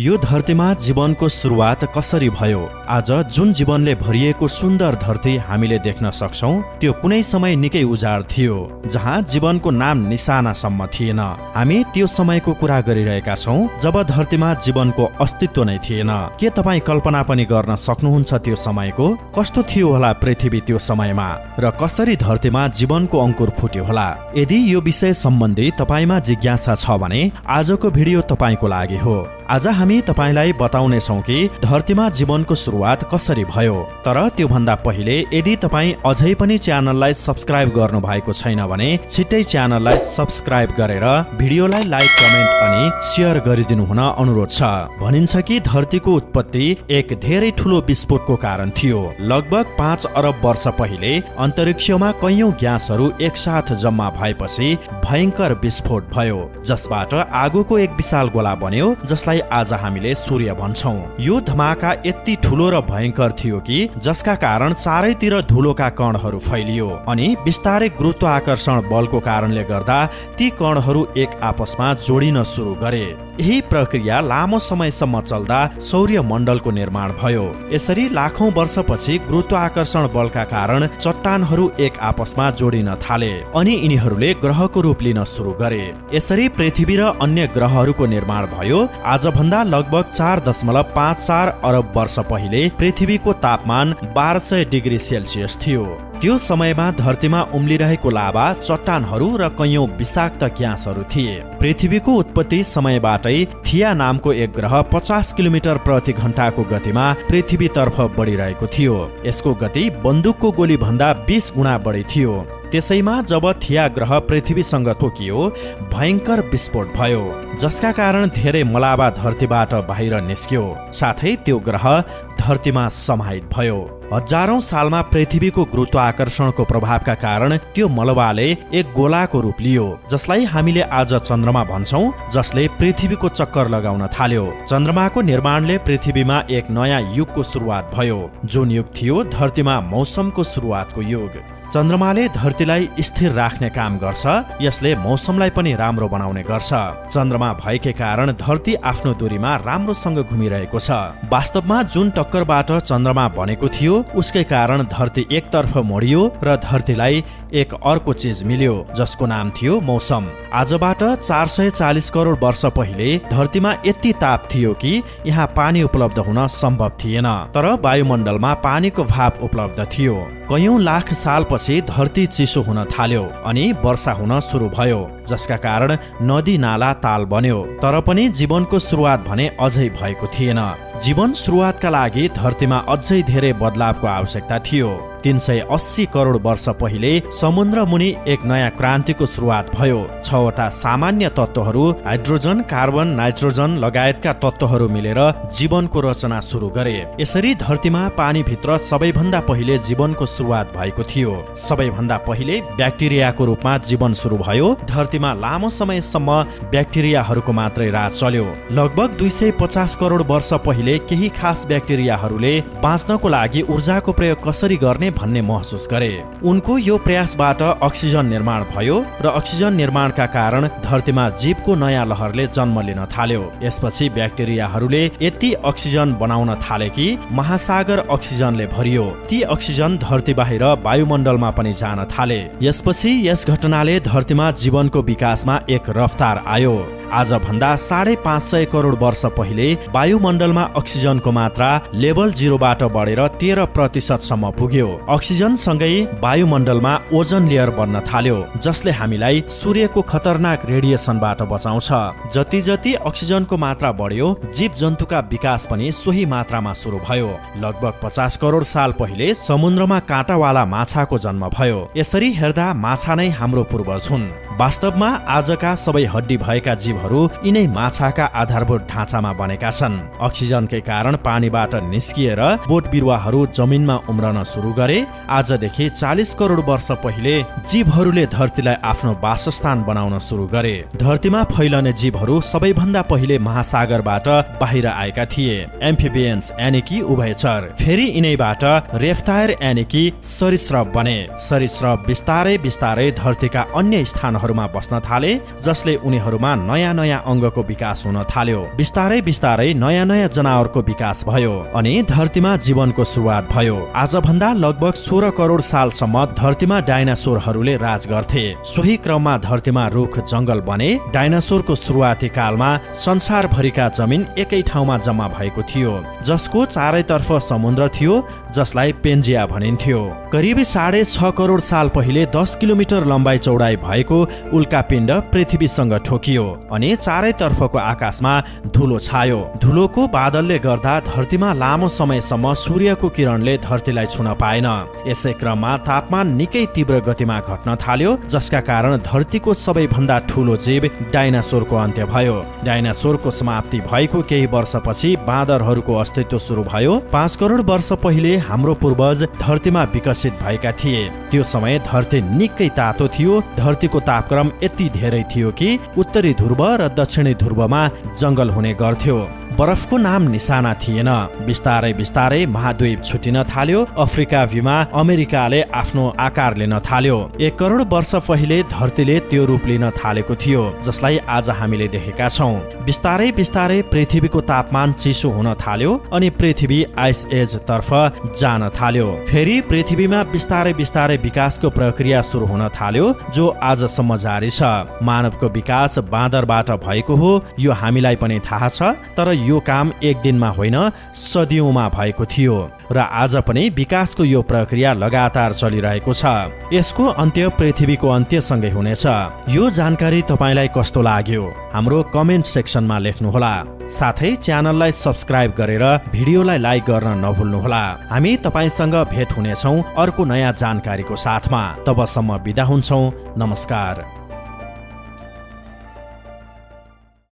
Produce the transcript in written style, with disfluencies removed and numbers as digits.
यो धरतीमा जीवनको सुरुवात कसरी भयो? आज जुन जीवनले भरिएको सुन्दर धरती हामीले देख्न सक्छौं, त्यो कुनै समय निकै उजाड थियो, जहाँ जीवनको नाम निशानासम्म थिएन। हामी त्यो समयको कुरा गरिरहेका छौं जब धरतीमा जीवनको अस्तित्व नै थिएन। के तपाईँ कल्पना पनि गर्न सक्नुहुन्छ त्यो समयको? कस्तो थियो होला पृथ्वी त्यो समयमा, र कसरी धरतीमा जीवनको अंकुर फुट्यो होला? यदि यो विषय सम्बन्धी तपाईमा जिज्ञासा छ भने आजको भिडियो तपाईको लागि हो। आज हामी तपाईलाई बताउने छौं कि धरतीमा जीवनको सुरुवात कसरी भयो। तर त्यो भन्दा पहिले यदि तपाई अझै पनि च्यानललाई सब्स्क्राइब गर्नु भएको छैन भने छिट्टै च्यानललाई सब्स्क्राइब गरेर भिडियोलाई लाइक, कमेन्ट अनि शेयर गरिदिनु हुन अनुरोध छ। भनिन्छ कि धरतीको उत्पत्ति एक धेरै ठूलो विस्फोटको कारण थियो। लगभग 5 अरब वर्ष पहिले अन्तरिक्षमा कैयौं ग्यासहरू एकसाथ जम्मा भएपछि भयंकर विस्फोट भयो, जसबाट आगोको एक विशाल गोला बन्यो, जसलाई आज हामीले सूर्य भन्छौं। यो धमाका यति ठूलो र भयंकर थियो कि जसका कारण चारैतिर धुलोका कणहरू फैलियो अनि बिस्तारै गुरुत्वाकर्षण बलको कारणले गर्दा ती कणहरू एक आपसमा जोडिन सुरु गरे। यही प्रक्रिया लामो समयसम्म चल्दा सौर्य मण्डलको निर्माण भयो। यसरी लाखौं वर्षपछि गुरुत्वाकर्षण बलका कारण चट्टानहरू एक आपसमा जोडिन थाले अनि यिनीहरूले ग्रहको रूप लिन सुरु गरे। यसरी पृथ्वी र अन्य ग्रहहरूको निर्माण भयो। आज भन्दा लगभग 4.54 अरब वर्ष पहिले पृथ्वीको तापमान 1200 डिग्री सेल्सियस थियो। त्यो समयमा धरतीमा उम्लिरहेको लाभा, चट्टानहरू र कैयौं विषाक्त ग्यासहरू थिए। पृथ्वीको उत्पत्ति समयबाटै थिया नामको एक ग्रह 50 किलोमिटर प्रति घण्टाको गतिमा पृथ्वीतर्फ बढिरहेको थियो। यसको गति बन्दुकको गोली भन्दा 20 गुणा बढी थियो। त्यसैमा जब थिया ग्रह पृथ्वीसँग ठोकियो, भयंकर विस्फोट भयो, जसका कारण धेरै मलाबा धरतीबाट बाहिर निस्क्यो। साथै त्यो ग्रह धरतीमा समाहित भयो। हजारौं सालमा पृथ्वीको गुरुत्वाकर्षणको प्रभावका कारण त्यो मलबाले एक गोलाको रूप लियो, जसलाई हामीले आज चन्द्रमा भन्छौं, जसले पृथ्वीको चक्कर लगाउन थाल्यो। चन्द्रमाको निर्माणले पृथ्वीमा एक नयाँ युगको सुरुवात भयो, जुन युग थियो धरतीमा मौसमको सुरुवातको युग। चन्द्रमाले धरतीलाई स्थिर राख्ने काम गर्छ, यसले मौसमलाई पनि राम्रो बनाउने गर्छ। चन्द्रमा भएकै कारण धरती आफ्नो दूरीमा राम्रोसँग घुमिरहेको छ। वास्तवमा जुन टक्करबाट चन्द्रमा बनेको थियो, उसकै कारण धरती एकतर्फ मोडियो र धरतीलाई एक अर्को चीज मिल्यो, जसको नाम थियो मौसम। आजबाट 440 करोड वर्ष पहिले धरतीमा यति ताप थियो कि यहाँ पानी उपलब्ध हुन सम्भव थिएन, तर वायुमण्डलमा पानीको भाप उपलब्ध थियो। कैयौं लाख सालपछि धरती चिसो हुन थाल्यो अनि वर्षा हुन सुरु भयो, जसका कारण नदी नाला ताल बन्यो। तर पनि जीवनको सुरुवात भने अझै भएको थिएन। जीवन सुरुवातका लागि धरतीमा अझै धेरै बदलावको आवश्यकता थियो। 380 करोड वर्ष पहिले समुद्र मुनि एक नयाँ क्रान्तिको सुरुवात भयो। 6वटा सामान्य तत्त्वहरू हाइड्रोजन, कार्बन, नाइट्रोजन लगायतका तत्त्वहरू मिलेर जीवनको रचना सुरु गरे। यसरी धरतीमा पानीभित्र सबैभन्दा पहिले जीवनको सुरुवात भएको थियो। सबैभन्दा पहिले ब्याक्टेरियाको रूपमा जीवन सुरु भयो। धरतीमा लामो समयसम्म ब्याक्टेरियाहरूको मात्रै राज चल्यो। लगभग 250 करोड वर्ष पहिले केही खास ब्याक्टेरियाहरूले बाँच्नको लागि ऊर्जाको प्रयोग कसरी गर्ने भन्ने महसुस गरे। उनको यो प्रयासबाट अक्सिजन निर्माण भयो र अक्सिजन निर्माणका कारण धरतीमा जीवको नयाँ लहरले जन्म लिन थाल्यो। यसपछि ब्याक्टेरियाहरूले यति अक्सिजन बनाउन थाले कि महासागर अक्सिजनले भरियो। ती अक्सिजन धरती बाहिर वायुमण्डलमा पनि जान थाले। यसपछि यस घटनाले धरतीमा जीवनको विकासमा एक रफ्तार आयो। आज भन्दा 550 करोड वर्ष पहिले वायुमण्डलमा अक्सिजनको मात्रा लेभल 0बाट बढेर 13% सम्म पुग्यो। अक्सिजन सँगै वायुमण्डलमा ओजन लेयर बन्न थाल्यो, जसले हामीलाई सूर्यको खतरनाक रेडिएसनबाट बचाउँछ। जति जति अक्सिजनको मात्रा बढ्यो, जीव जन्तुका विकास पनि सोही मात्रामा सुरु भयो। लगभग 50 करोड साल पहिले समुद्रमा काँटावाला माछाको जन्म भयो। यसरी हेर्दा माछा नै हाम्रो पूर्वज हुन्। वास्तवमा आजका सबै हड्डी भएका जीवहरू यिनै माछाका आधारभूत ढाँचामा बनेका छन्। अक्सिजनकै कारण पानीबाट निस्किएर बोट बिरुवाहरू जमिनमा उम्रन सुरु गरे। आजदेखि 40 करोड वर्ष पहिले जीवहरूले धरतीलाई आफ्नो वासस्थान बनाउन सुरु गरे। धरतीमा फैलने जीवहरू सबैभन्दा पहिले महासागरबाट बाहिर आएका थिए। एम्फिबियन्स यानि कि उभयचर। फेरि यिनैबाट रेप्टाइल यानि कि सरीसृप बने। सरीसृप बिस्तारै बिस्तारै धरतीका अन्य स्थानहरूमा बस्न थाले, जसले उनीहरूमा नयाँ नयाँ नयाँ अङ्गको विकास हुन थाल्यो। बिस्तारै बिस्तारै नयाँ नयाँ जनावरको विकास भयो अनि धरतीमा जीवनको सुरुवात भयो। आजभन्दा लगभग 16 करोड सालसम्म धरतीमा डाइनासोरहरूले राज गर्थे। सोही क्रममा धरतीमा रुख जंगल बने। डाइनासोरको सुरुवाती कालमा संसारभरिका जमिन एकै ठाउँमा जम्मा भएको थियो, जसको चारैतर्फ समुद्र थियो, जसलाई पेन्जिया भनिन्थ्यो। करिब 6.5 करोड साल पहिले 10 किलोमिटर लम्बाइ चौडाइ भएको उल्कापिण्ड पृथ्वीसँग ठोकियो अनि चारैतर्फको आकाशमा धुलो छायो। धुलोको बादलले गर्दा धरतीमा लामो समयसम्म सूर्यको किरणले धरतीलाई छुन पाएन। यसै क्रममा तापमान निकै तीव्र गतिमा घट्न थाल्यो, जसका कारण धरतीको सबैभन्दा ठूलो जीव डाइनासोरको अन्त्य भयो। डाइनासोरको समाप्ति भएको केही वर्षपछि बाँदरहरूको अस्तित्व सुरु भयो। 5 करोड वर्ष पहिले हाम्रो पूर्वज धरतीमा विकसित भएका थिए। त्यो समय धरती निकै तातो थियो। धरतीको तापक्रम यति धेरै थियो कि उत्तरी ध्रुव र दक्षिणी ध्रुवमा जंगल हुने गर्थ्यो। बरफको नाम निशाना थिएन। बिस्तारै बिस्तारै महाद्वीप छुटिन थाल्यो। अफ्रिका भूमा अमेरिकाले आफ्नो आकार लिन थाल्यो। 1 करोड वर्ष पहिले धरतीले त्यो रूप लिन थालेको थियो जसलाई आज हामीले देखेका छौं। बिस्तारै बिस्तारै पृथ्वीको तापमान चिसो हुन थाल्यो अनि पृथ्वी आइस एज तर्फ जान थाल्यो। फेरि पृथ्वीमा बिस्तारै बिस्तारै विकासको प्रक्रिया सुरु हुन थाल्यो, जो आजसम्म जारी छ। मानवको विकास बाँदरबाट भएको हो, यो हामीलाई पनि थाहा छ, तर यो काम एक दिनमा होइन, सदियौंमा भएको थियो र आज पनि विकासको यो प्रक्रिया लगातार चलिरहेको छ। यसको अन्त्य पृथ्वीको अन्त्यसँगै हुनेछ। यो जानकारी तपाईलाई कस्तो लाग्यो हाम्रो कमेन्ट सेक्सनमा लेख्नुहोला। साथै च्यानललाई सब्स्क्राइब गरेर भिडियोलाई लाइक गर्न नभुल्नुहोला। हामी तपाईसँग भेट हुनेछौं अर्को नयाँ जानकारीको साथमा। तबसम्म बिदा हुन्छौं। नमस्कार।